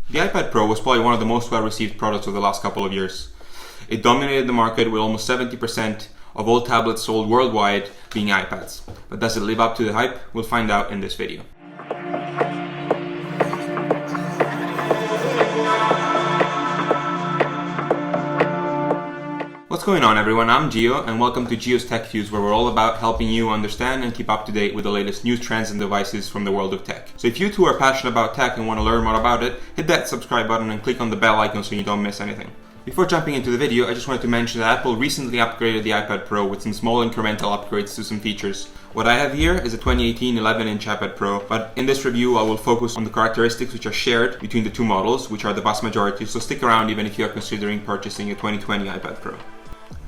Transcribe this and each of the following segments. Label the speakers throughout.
Speaker 1: The iPad Pro was probably one of the most well-received products of the last couple of years. It dominated the market with almost 70% of all tablets sold worldwide being iPads. But does it live up to the hype? We'll find out in this video. What's going on, everyone? I'm Gio and welcome to Gio's Tech Fuse, where we're all about helping you understand and keep up to date with the latest news, trends and devices from the world of tech. So if you too are passionate about tech and want to learn more about it, hit that subscribe button and click on the bell icon so you don't miss anything. Before jumping into the video, I just wanted to mention that Apple recently upgraded the iPad Pro with some small incremental upgrades to some features. What I have here is a 2018 11-inch iPad Pro, but in this review I will focus on the characteristics which are shared between the two models, which are the vast majority, so stick around even if you are considering purchasing a 2020 iPad Pro.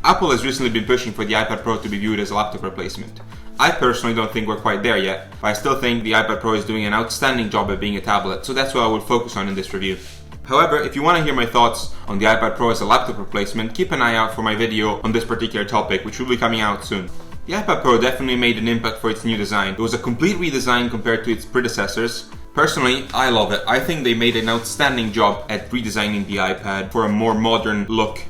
Speaker 1: Apple has recently been pushing for the iPad Pro to be viewed as a laptop replacement. I personally don't think we're quite there yet, but I still think the iPad Pro is doing an outstanding job at being a tablet, so that's what I will focus on in this review. However, if you want to hear my thoughts on the iPad Pro as a laptop replacement, keep an eye out for my video on this particular topic, which will be coming out soon. The iPad Pro definitely made an impact for its new design. It was a complete redesign compared to its predecessors. Personally, I love it. I think they made an outstanding job at redesigning the iPad for a more modern look.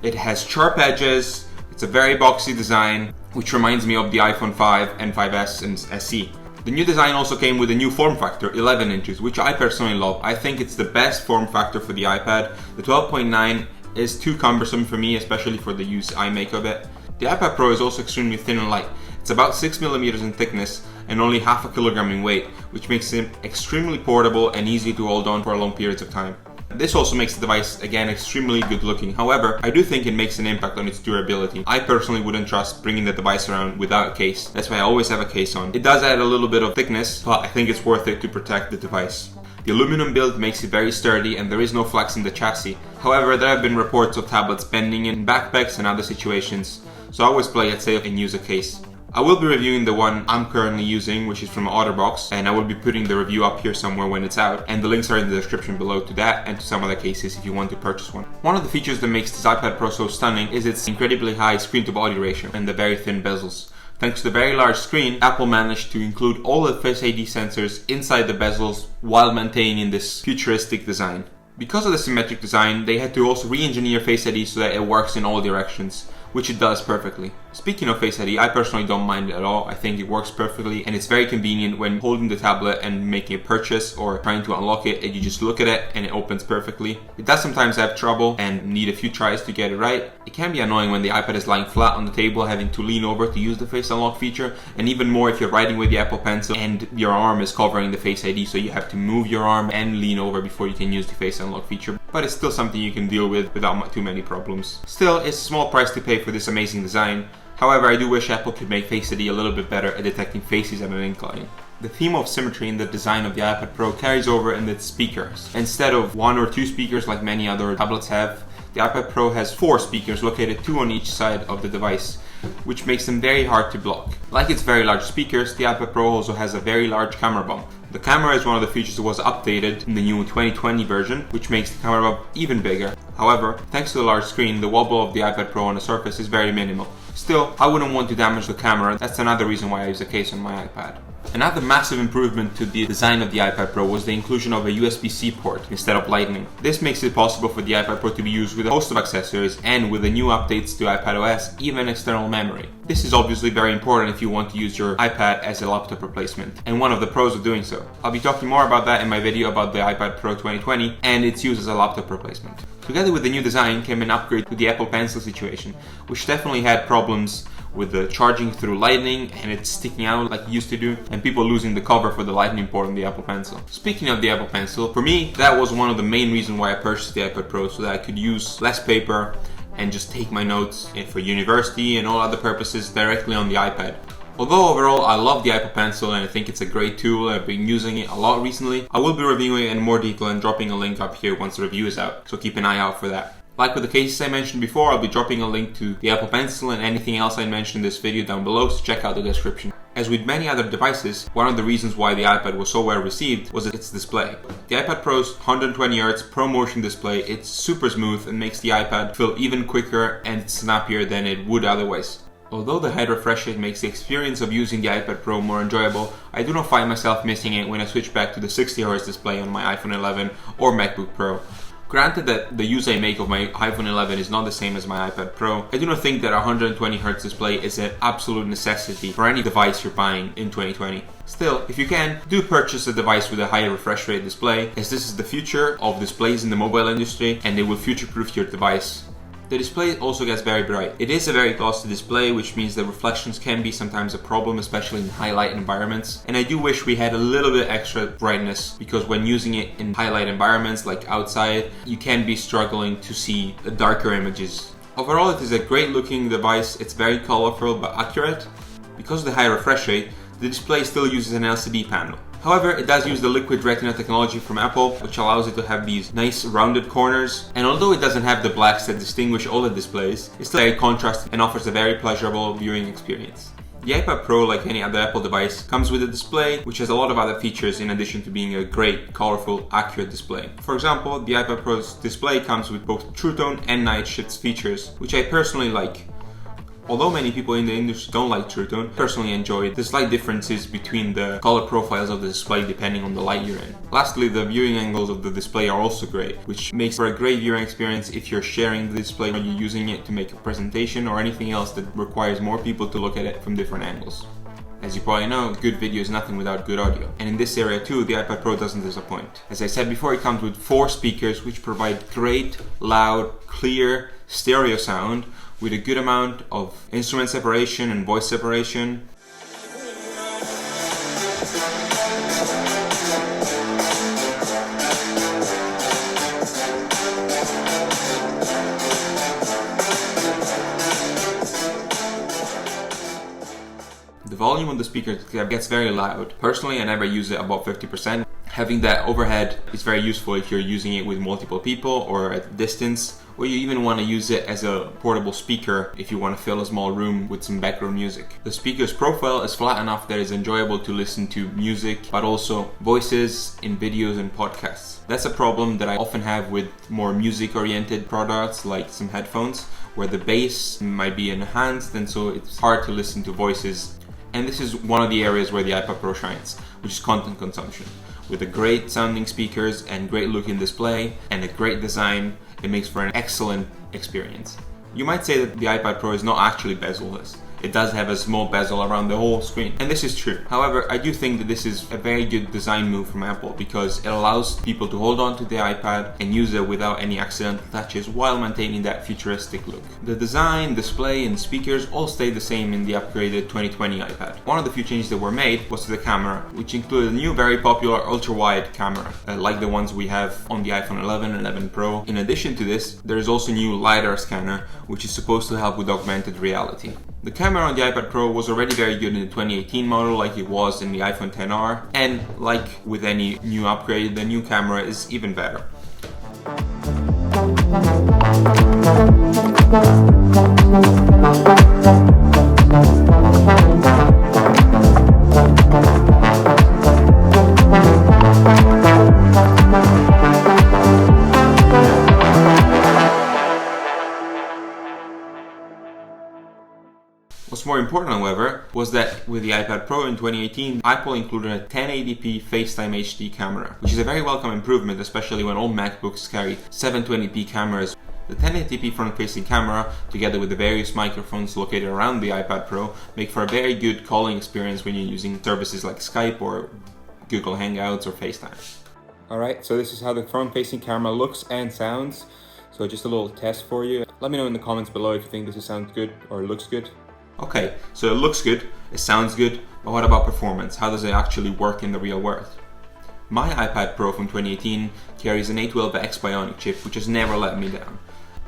Speaker 1: It has sharp edges, it's a very boxy design, which reminds me of the iPhone 5 and 5S and SE. The new design also came with a new form factor, 11 inches, which I personally love. I think it's the best form factor for the iPad. The 12.9 is too cumbersome for me, especially for the use I make of it. The iPad Pro is also extremely thin and light. It's about 6mm in thickness and only half a kilogram in weight, which makes it extremely portable and easy to hold on for long periods of time. This also makes the device, again, extremely good looking. However, I do think it makes an impact on its durability. I personally wouldn't trust bringing the device around without a case. That's why I always have a case on. It does add a little bit of thickness, but I think it's worth it to protect the device. The aluminum build makes it very sturdy and there is no flex in the chassis. However, there have been reports of tablets bending in backpacks and other situations, so I always play it safe and use a case. I will be reviewing the one I'm currently using, which is from Otterbox, and I will be putting the review up here somewhere when it's out, and the links are in the description below to that and to some other cases if you want to purchase one. One of the features that makes this iPad Pro so stunning is its incredibly high screen-to-body ratio and the very thin bezels. Thanks to the very large screen, Apple managed to include all the Face ID sensors inside the bezels while maintaining this futuristic design. Because of the symmetric design, they had to also re-engineer Face ID so that it works in all directions, which it does perfectly. Speaking of Face ID, I personally don't mind it at all. I think it works perfectly and it's very convenient when holding the tablet and making a purchase or trying to unlock it, and you just look at it and it opens perfectly. It does sometimes have trouble and need a few tries to get it right. It can be annoying when the iPad is lying flat on the table, having to lean over to use the Face Unlock feature, and even more if you're writing with the Apple Pencil and your arm is covering the Face ID, so you have to move your arm and lean over before you can use the Face Unlock feature. But it's still something you can deal with without too many problems. Still, it's a small price to pay for this amazing design. However, I do wish Apple could make Face ID a little bit better at detecting faces at an incline. The theme of symmetry in the design of the iPad Pro carries over in its speakers. Instead of one or two speakers like many other tablets have, the iPad Pro has 4 speakers located 2 on each side of the device, which makes them very hard to block. Like its very large speakers, the iPad Pro also has a very large camera bump. The camera is one of the features that was updated in the new 2020 version, which makes the camera bump even bigger. However, thanks to the large screen, the wobble of the iPad Pro on the surface is very minimal. Still, I wouldn't want to damage the camera. That's another reason why I use a case on my iPad. Another massive improvement to the design of the iPad Pro was the inclusion of a USB-C port instead of Lightning. This makes it possible for the iPad Pro to be used with a host of accessories and with the new updates to iPadOS, even external memory. This is obviously very important if you want to use your iPad as a laptop replacement, and one of the pros of doing so. I'll be talking more about that in my video about the iPad Pro 2020 and its use as a laptop replacement. Together with the new design came an upgrade to the Apple Pencil situation, which definitely had problems with the charging through Lightning and it sticking out like it used to do, and people losing the cover for the Lightning port on the Apple Pencil. Speaking of the Apple Pencil, for me that was one of the main reasons why I purchased the iPad Pro, so that I could use less paper and just take my notes for university and all other purposes directly on the iPad. Although overall I love the Apple Pencil and I think it's a great tool, I've been using it a lot recently, I will be reviewing it in more detail and dropping a link up here once the review is out, so keep an eye out for that. Like with the cases I mentioned before, I'll be dropping a link to the Apple Pencil and anything else I mentioned in this video down below, so check out the description. As with many other devices, one of the reasons why the iPad was so well received was its display. The iPad Pro's 120Hz ProMotion display, it's super smooth and makes the iPad feel even quicker and snappier than it would otherwise. Although the high refresh rate makes the experience of using the iPad Pro more enjoyable, I do not find myself missing it when I switch back to the 60Hz display on my iPhone 11 or MacBook Pro. Granted that the use I make of my iPhone 11 is not the same as my iPad Pro, I do not think that a 120Hz display is an absolute necessity for any device you're buying in 2020. Still, if you can, do purchase a device with a higher refresh rate display, as this is the future of displays in the mobile industry and they will future-proof your device. The display also gets very bright. It is a very glossy display, which means that reflections can be sometimes a problem, especially in highlight environments. And I do wish we had a little bit extra brightness, because when using it in highlight environments like outside, you can be struggling to see the darker images. Overall, it is a great looking device. It's very colorful but accurate. Because of the high refresh rate, the display still uses an LCD panel. However, it does use the Liquid Retina technology from Apple, which allows it to have these nice rounded corners. And although it doesn't have the blacks that distinguish OLED displays, it's still very contrasting and offers a very pleasurable viewing experience. The iPad Pro, like any other Apple device, comes with a display which has a lot of other features in addition to being a great, colorful, accurate display. For example, the iPad Pro's display comes with both True Tone and Night Shifts features, which I personally like. Although many people in the industry don't like True Tone, I personally enjoy the slight differences between the color profiles of the display depending on the light you're in. Lastly, the viewing angles of the display are also great, which makes for a great viewing experience if you're sharing the display or you're using it to make a presentation or anything else that requires more people to look at it from different angles. As you probably know, good video is nothing without good audio. And in this area too, the iPad Pro doesn't disappoint. As I said before, it comes with 4 speakers which provide great, loud, clear stereo sound with a good amount of instrument separation and voice separation. The volume of the speaker gets very loud. Personally, I never use it above 50%. Having that overhead is very useful if you're using it with multiple people or at a distance, or you even want to use it as a portable speaker if you want to fill a small room with some background music. The speaker's profile is flat enough that it's enjoyable to listen to music, but also voices in videos and podcasts. That's a problem that I often have with more music-oriented products like some headphones, where the bass might be enhanced and so it's hard to listen to voices. And this is one of the areas where the iPad Pro shines, which is content consumption. With a great sounding speakers and great looking display and a great design, it makes for an excellent experience. You might say that the iPad Pro is not actually bezel-less. It does have a small bezel around the whole screen, and this is true. However, I do think that this is a very good design move from Apple because it allows people to hold on to the iPad and use it without any accidental touches while maintaining that futuristic look. The design, display, and speakers all stay the same in the upgraded 2020 iPad. One of the few changes that were made was to the camera, which included a new very popular ultra-wide camera, like the ones we have on the iPhone 11 and 11 Pro. In addition to this, there is also a new LiDAR scanner, which is supposed to help with augmented reality. The camera on the iPad Pro was already very good in the 2018 model, like it was in the iPhone XR, and like with any new upgrade, the new camera is even better. What's more important, however, was that with the iPad Pro in 2018, Apple included a 1080p FaceTime HD camera, which is a very welcome improvement, especially when all MacBooks carry 720p cameras. The 1080p front-facing camera, together with the various microphones located around the iPad Pro, make for a very good calling experience when you're using services like Skype or Google Hangouts or FaceTime. Alright, so this is how the front-facing camera looks and sounds. So just a little test for you. Let me know in the comments below if you think this sounds good or looks good. Okay, so it looks good, it sounds good, but what about performance? How does it actually work in the real world? My iPad Pro from 2018 carries an A12X Bionic chip, which has never let me down.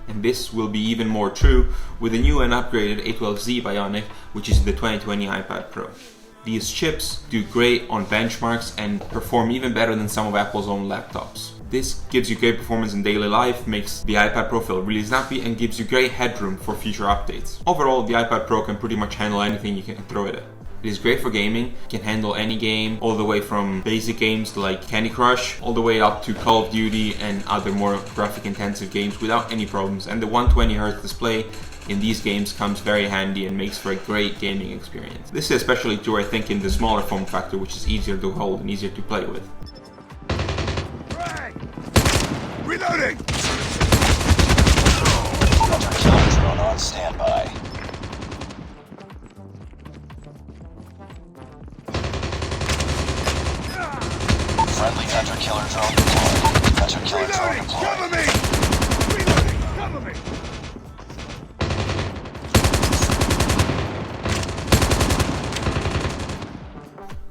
Speaker 1: And this will be even more true with the new and upgraded A12Z Bionic, which is the 2020 iPad Pro. These chips do great on benchmarks and perform even better than some of Apple's own laptops. This gives you great performance in daily life, makes the iPad Pro feel really snappy, and gives you great headroom for future updates. Overall, the iPad Pro can pretty much handle anything you can throw at it. It is great for gaming, it can handle any game, all the way from basic games like Candy Crush, all the way up to Call of Duty and other more graphic intensive games without any problems. And the 120Hz display in these games comes very handy and makes for a great gaming experience. This is especially true, I think, in the smaller form factor, which is easier to hold and easier to play with.
Speaker 2: Reloading!
Speaker 3: Hunter-killer drone on standby. Friendly hunter-killer drone deployed. Hunter-killer drone
Speaker 2: Reloading!
Speaker 3: deployed.
Speaker 2: Cover me! Reloading! Cover me!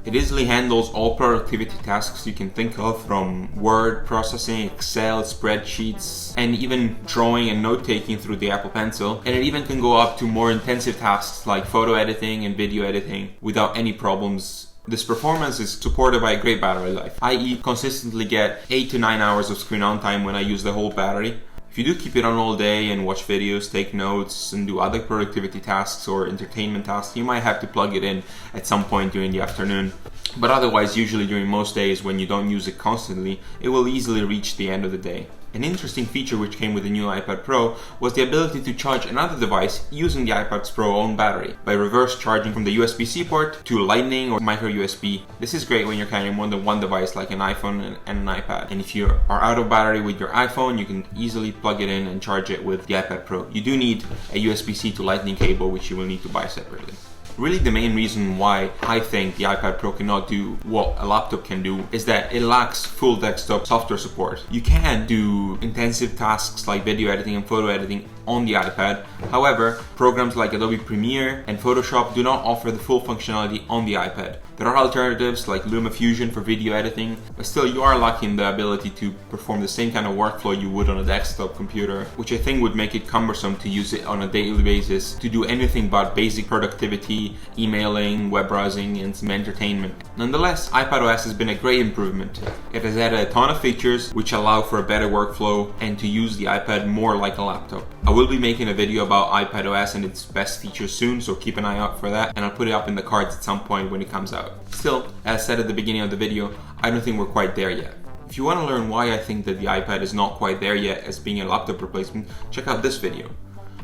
Speaker 1: It easily handles all productivity tasks you can think of, from word processing, Excel, spreadsheets, and even drawing and note-taking through the Apple Pencil. And it even can go up to more intensive tasks like photo editing and video editing without any problems. This performance is supported by a great battery life. I consistently get 8 to 9 hours of screen on time when I use the whole battery. If you do keep it on all day and watch videos, take notes, and do other productivity tasks or entertainment tasks, you might have to plug it in at some point during the afternoon. But otherwise, usually during most days when you don't use it constantly, it will easily reach the end of the day. An interesting feature which came with the new iPad Pro was the ability to charge another device using the iPad Pro's own battery by reverse charging from the USB-C port to Lightning or micro USB. This is great when you're carrying more than one device like an iPhone and an iPad. And if you are out of battery with your iPhone, you can easily plug it in and charge it with the iPad Pro. You do need a USB-C to Lightning cable, which you will need to buy separately. Really, the main reason why I think the iPad Pro cannot do what a laptop can do is that it lacks full desktop software support. You can do intensive tasks like video editing and photo editing on the iPad. However, programs like Adobe Premiere and Photoshop do not offer the full functionality on the iPad. There are alternatives like LumaFusion for video editing, but still you are lacking the ability to perform the same kind of workflow you would on a desktop computer, which I think would make it cumbersome to use it on a daily basis to do anything but basic productivity, emailing, web browsing, and some entertainment. Nonetheless, iPadOS has been a great improvement. It has added a ton of features which allow for a better workflow and to use the iPad more like a laptop. I will be making a video about iPadOS and its best features soon, so keep an eye out for that, and I'll put it up in the cards at some point when it comes out. Still, as said at the beginning of the video, I don't think we're quite there yet. If you want to learn why I think that the iPad is not quite there yet as being a laptop replacement, check out this video.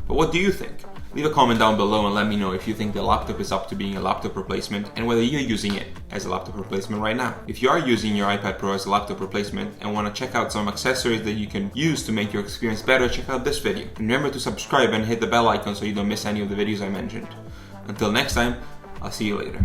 Speaker 1: But what do you think? Leave a comment down below and let me know if you think the laptop is up to being a laptop replacement and whether you're using it as a laptop replacement right now. If you are using your iPad Pro as a laptop replacement and want to check out some accessories that you can use to make your experience better, check out this video. And remember to subscribe and hit the bell icon so you don't miss any of the videos I mentioned. Until next time, I'll see you later.